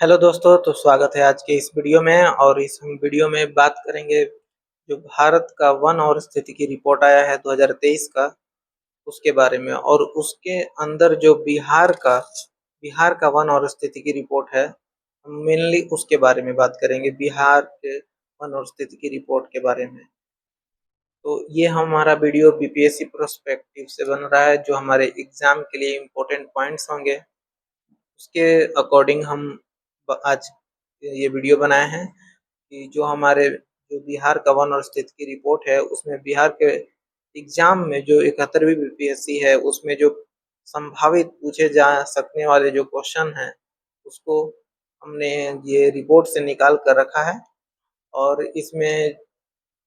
Hello दोस्तों, तो स्वागत है आज के इस वीडियो में। और इस वीडियो में बात करेंगे जो भारत का वन और स्थिति की रिपोर्ट आया है 2023 का, उसके बारे में। और उसके अंदर जो बिहार का वन और स्थिति की रिपोर्ट है, मेनली उसके बारे में बात करेंगे, बिहार के वन और स्थिति की रिपोर्ट के बारे में। तो ये हमारा वीडियो बीपीएससी प्रोस्पेक्टिव से बन रहा है, जो हमारे एग्जाम के लिए इम्पोर्टेंट पॉइंट्स होंगे उसके अकॉर्डिंग हम आज ये वीडियो बनाए हैं कि जो बिहार का वन और स्थिति की रिपोर्ट है, उसमें बिहार के एग्जाम में जो 71वीं बीपीएससी है, उसमें जो संभावित पूछे जा सकने वाले जो क्वेश्चन हैं, उसको हमने ये रिपोर्ट से निकाल कर रखा है। और इसमें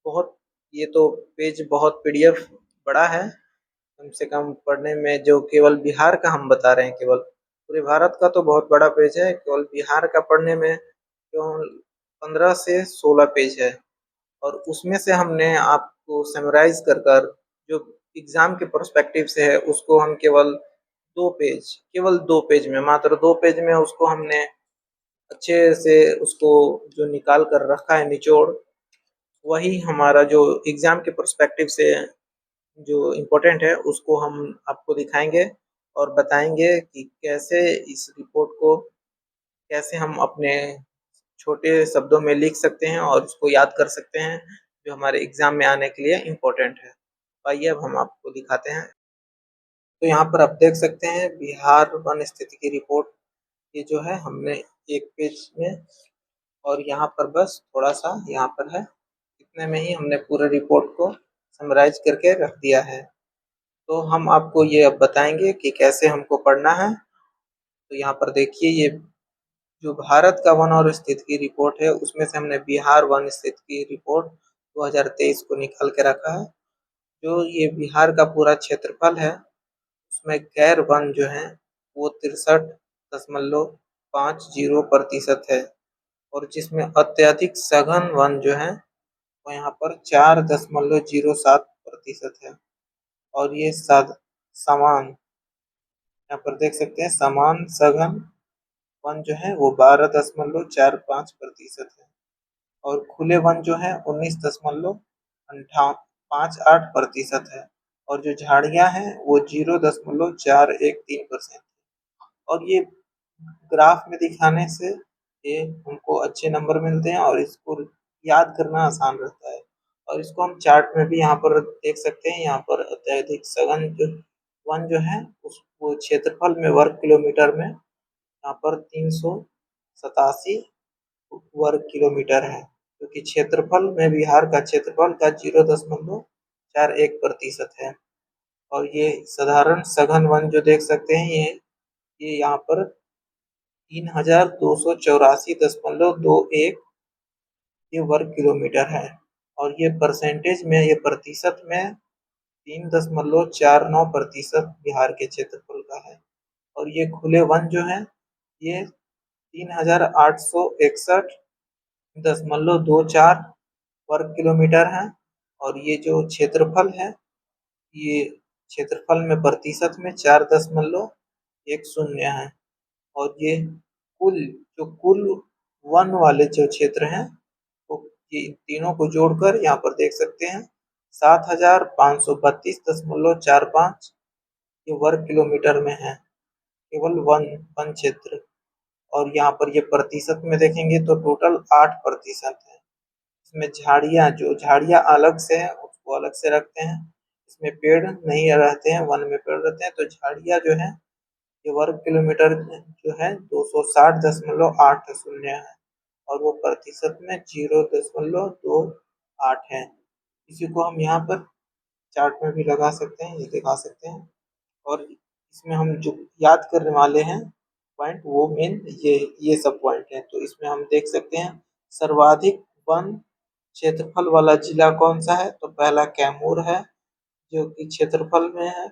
बहुत ये तो पेज बहुत पीडीएफ बड़ा है, कम से कम पढ़ने में। जो केवल बिहार का हम बता रहे हैं, केवल पूरे भारत का तो बहुत बड़ा पेज है, केवल बिहार का पढ़ने में केवल 15 से 16 पेज है। और उसमें से हमने आपको समराइज कर जो एग्जाम के पर्सपेक्टिव से है, उसको हम केवल दो पेज में, मात्र दो पेज में उसको हमने अच्छे से उसको जो निकाल कर रखा है निचोड़, वही हमारा जो एग्जाम के पर्सपेक्टिव से जो इम्पोर्टेंट है, उसको हम आपको दिखाएंगे और बताएंगे कि कैसे इस रिपोर्ट को कैसे हम अपने छोटे शब्दों में लिख सकते हैं और उसको याद कर सकते हैं, जो हमारे एग्जाम में आने के लिए इम्पोर्टेंट है। आइए अब हम आपको दिखाते हैं। तो यहाँ पर आप देख सकते हैं बिहार वन स्थिति की रिपोर्ट, ये जो है हमने एक पेज में, और यहाँ पर बस थोड़ा सा यहाँ पर है, इतने में ही हमने पूरे रिपोर्ट को समराइज करके रख दिया है। तो हम आपको ये अब बताएंगे कि कैसे हमको पढ़ना है। तो यहाँ पर देखिए, ये जो भारत का वन और स्थिति की रिपोर्ट है, उसमें से हमने बिहार वन स्थिति की रिपोर्ट 2023 को निकाल के रखा है। जो ये बिहार का पूरा क्षेत्रफल है, उसमें गैर वन जो है वो 63.50% है। और जिसमें अत्यधिक सघन वन जो है वो यहाँ पर 4.07% है। और ये समान, यहाँ पर देख सकते हैं, समान सघन वन जो है वो 12.45% है। और खुले वन जो है 19.58% है। और जो झाड़ियां हैं वो 0.413%। और ये ग्राफ में दिखाने से ये हमको अच्छे नंबर मिलते हैं और इसको याद करना आसान रहता है। और इसको हम चार्ट में भी यहाँ पर देख सकते हैं। यहाँ पर अत्यधिक सघन जो वन जो है उसको क्षेत्रफल में वर्ग किलोमीटर में यहाँ पर 387 वर्ग किलोमीटर है, क्योंकि क्षेत्रफल में बिहार का क्षेत्रफल का 0.41% है। और ये साधारण सघन वन जो देख सकते हैं, ये यहाँ पर 3284.21 ये वर्ग किलोमीटर है। और ये परसेंटेज में, ये प्रतिशत में 3.49% बिहार के क्षेत्रफल का है। और ये खुले वन जो है ये 3861.24 वर्ग किलोमीटर है। और ये जो क्षेत्रफल है, ये क्षेत्रफल में प्रतिशत में 4.10 है। और ये कुल वन वाले जो क्षेत्र हैं, तो ये इन तीनों को जोड़कर यहाँ पर देख सकते हैं 7532.45 ये वर्ग किलोमीटर में है, केवल वन वन क्षेत्र। और यहाँ पर ये प्रतिशत में देखेंगे तो टोटल 8% है। इसमें झाड़ियाँ अलग से है, उसको अलग से रखते हैं। इसमें पेड़ नहीं रहते हैं, वन में पेड़ रहते हैं। तो झाड़ियाँ जो है ये वर्ग किलोमीटर जो है 260.80 है। और वो प्रतिशत में 0.28 है। इसी को हम यहाँ पर चार्ट में भी लगा सकते हैं, ये दिखा सकते हैं। और इसमें हम जो याद करने वाले हैं पॉइंट, वो मेन ये सब पॉइंट है। तो इसमें हम देख सकते हैं सर्वाधिक वन क्षेत्रफल वाला जिला कौन सा है, तो पहला कैमूर है, जो कि क्षेत्रफल में है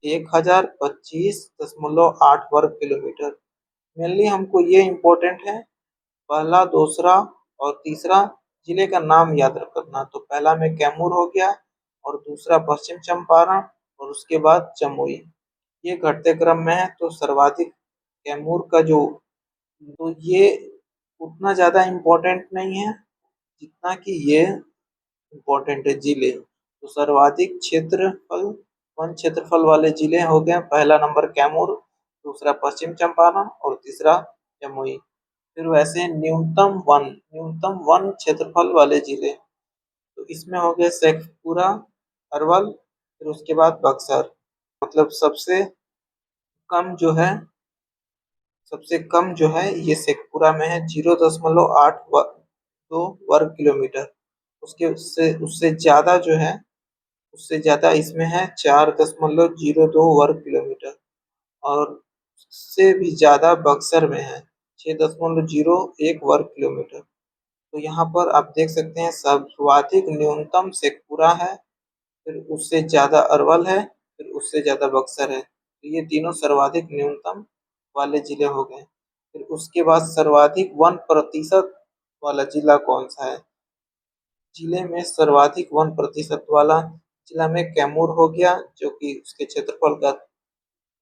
1025.8 वर्ग किलोमीटर। मेनली हमको ये इम्पोर्टेंट है, पहला, दूसरा और तीसरा जिले का नाम याद करना। तो पहला में कैमूर हो गया, और दूसरा पश्चिम चंपारण, और उसके बाद जमुई। ये घटते क्रम में है। तो सर्वाधिक कैमूर का जो तो ये उतना ज़्यादा इम्पोर्टेंट नहीं है जितना कि ये इम्पोर्टेंट है जिले। तो सर्वाधिक क्षेत्रफल वन क्षेत्रफल वाले जिले हो गए, पहला नंबर कैमूर, दूसरा पश्चिम चंपारण और तीसरा जमुई। फिर वैसे न्यूनतम वन क्षेत्रफल वाले जिले, तो इसमें हो गए शेखपुरा, अरवल, फिर उसके बाद बक्सर। मतलब सबसे कम जो है ये शेखपुरा में है, 0.82 वर्ग किलोमीटर। उसके उससे उससे ज्यादा जो है, उससे ज्यादा इसमें है 4.02 वर्ग किलोमीटर। और उससे भी ज्यादा बक्सर में है, 6.01 वर्ग किलोमीटर। तो यहाँ पर आप देख सकते हैं सर्वाधिक न्यूनतम शेखपुरा है, फिर उससे ज्यादा अरवल है, फिर उससे ज्यादा बक्सर है। तो ये तीनों सर्वाधिक न्यूनतम वाले जिले हो गए। फिर उसके बाद सर्वाधिक वन प्रतिशत वाला जिला कौन सा है? जिले में सर्वाधिक वन प्रतिशत वाला जिला में कैमूर हो गया, जो कि उसके क्षेत्रफल का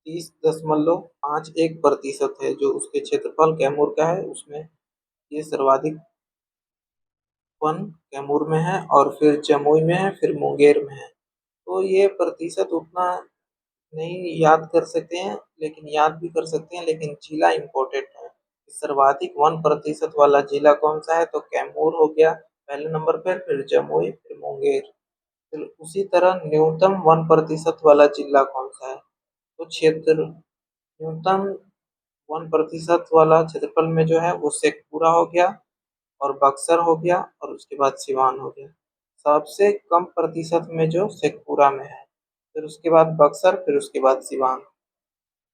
30.51% है, जो उसके क्षेत्रफल कैमूर का है उसमें ये सर्वाधिक वन कैमूर में है, और फिर जमुई में है, फिर मुंगेर में है। तो ये प्रतिशत उतना नहीं याद कर सकते हैं, लेकिन याद भी कर सकते हैं, लेकिन जिला इम्पोर्टेंट है। सर्वाधिक वन प्रतिशत वाला जिला कौन सा है? तो कैमूर हो गया पहले नंबर पर, फिर जमुई, फिर मुंगेर। फिर उसी तरह न्यूनतम वन प्रतिशत वाला जिला कौन सा है? तो क्षेत्र न्यूनतम वन प्रतिशत वाला क्षेत्रफल में जो है वो शेखपुरा हो गया, और बक्सर हो गया, और उसके बाद सिवान हो गया। सबसे कम प्रतिशत में जो शेखपुरा में है, फिर उसके बाद बक्सर, फिर उसके बाद सिवान।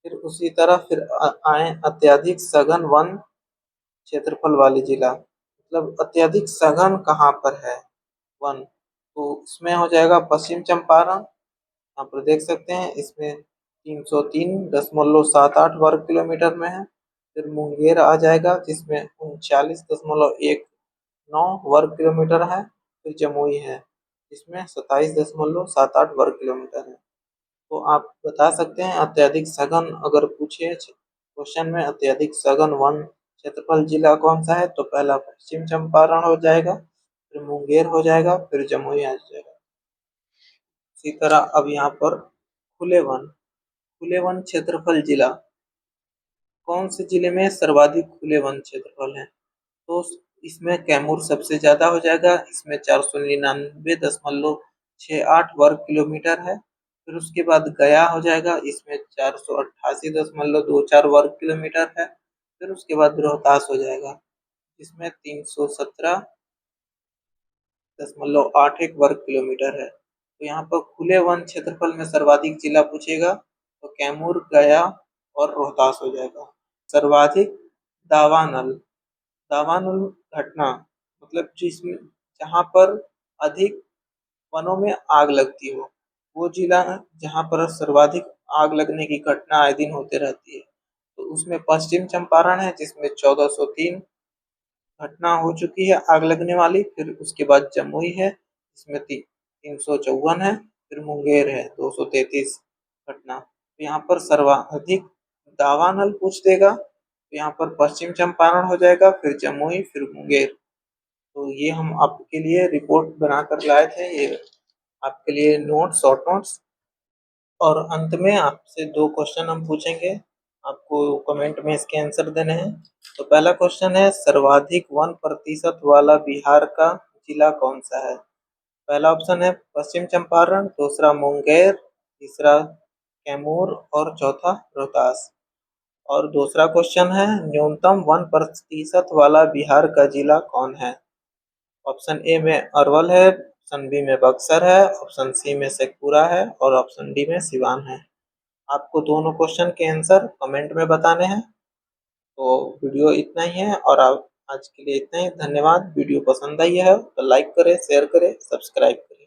फिर उसी तरह फिर आए अत्यधिक सघन वन क्षेत्रफल वाले जिला। मतलब अत्यधिक सघन कहाँ पर है वन? तो इसमें हो जाएगा पश्चिम चंपारण। यहाँ पर देख सकते हैं इसमें 303.78 वर्ग किलोमीटर में है। फिर मुंगेर आ जाएगा जिसमें 39.19 वर्ग किलोमीटर है। फिर जमुई है जिसमें 27.78 वर्ग किलोमीटर है। तो आप बता सकते हैं अत्यधिक सघन अगर पूछे क्वेश्चन में, अत्यधिक सघन वन क्षेत्रफल जिला कौन सा है? तो पहला पश्चिम चंपारण हो जाएगा, फिर मुंगेर हो जाएगा, फिर जमुई आ जाएगा। इसी तरह अब यहाँ पर खुले वन क्षेत्रफल जिला कौन से जिले में सर्वाधिक खुले वन क्षेत्रफल है? तो इसमें कैमूर सबसे ज्यादा हो जाएगा, इसमें 499.68 वर्ग किलोमीटर है। फिर उसके बाद गया हो जाएगा, इसमें 488.24 वर्ग किलोमीटर है। फिर उसके बाद रोहतास हो जाएगा, इसमें 317.81 वर्ग किलोमीटर है। तो यहाँ पर खुले वन क्षेत्रफल में सर्वाधिक जिला पूछेगा तो कैमूर, गया और रोहतास हो जाएगा। सर्वाधिक दावानल दावानल घटना, मतलब जिसमें जहाँ पर अधिक वनों में आग लगती हो, वो जिला है जहाँ पर सर्वाधिक आग लगने की घटना आए दिन होते रहती है। तो उसमें पश्चिम चंपारण है जिसमें 1403 घटना हो चुकी है आग लगने वाली। फिर उसके बाद जमुई है इसमें 354 है। फिर मुंगेर है 233 घटना। तो यहाँ पर सर्वाधिक दावानल पूछ देगा, तो यहाँ पर पश्चिम चंपारण हो जाएगा, फिर जमुई, फिर मुंगेर। तो ये हम आपके लिए रिपोर्ट बनाकर लाए थे, ये आपके लिए नोट्स, शॉर्ट नोट्स। और अंत में आपसे दो क्वेश्चन हम पूछेंगे, आपको कमेंट में इसके आंसर देने हैं। तो पहला क्वेश्चन है सर्वाधिक वन प्रतिशत वाला बिहार का जिला कौन सा है? पहला ऑप्शन है पश्चिम चंपारण, दूसरा मुंगेर, तीसरा कैमूर और चौथा रोहतास। और दूसरा क्वेश्चन है न्यूनतम वन प्रतिशत वाला बिहार का जिला कौन है? ऑप्शन ए में अरवल है, ऑप्शन बी में बक्सर है, ऑप्शन सी में शेखपुरा है और ऑप्शन डी में सिवान है। आपको दोनों क्वेश्चन के आंसर कमेंट में बताने हैं। तो वीडियो इतना ही है, और आप आज के लिए इतना ही। धन्यवाद। वीडियो पसंद आई है तो लाइक करें, शेयर करें, सब्सक्राइब करें।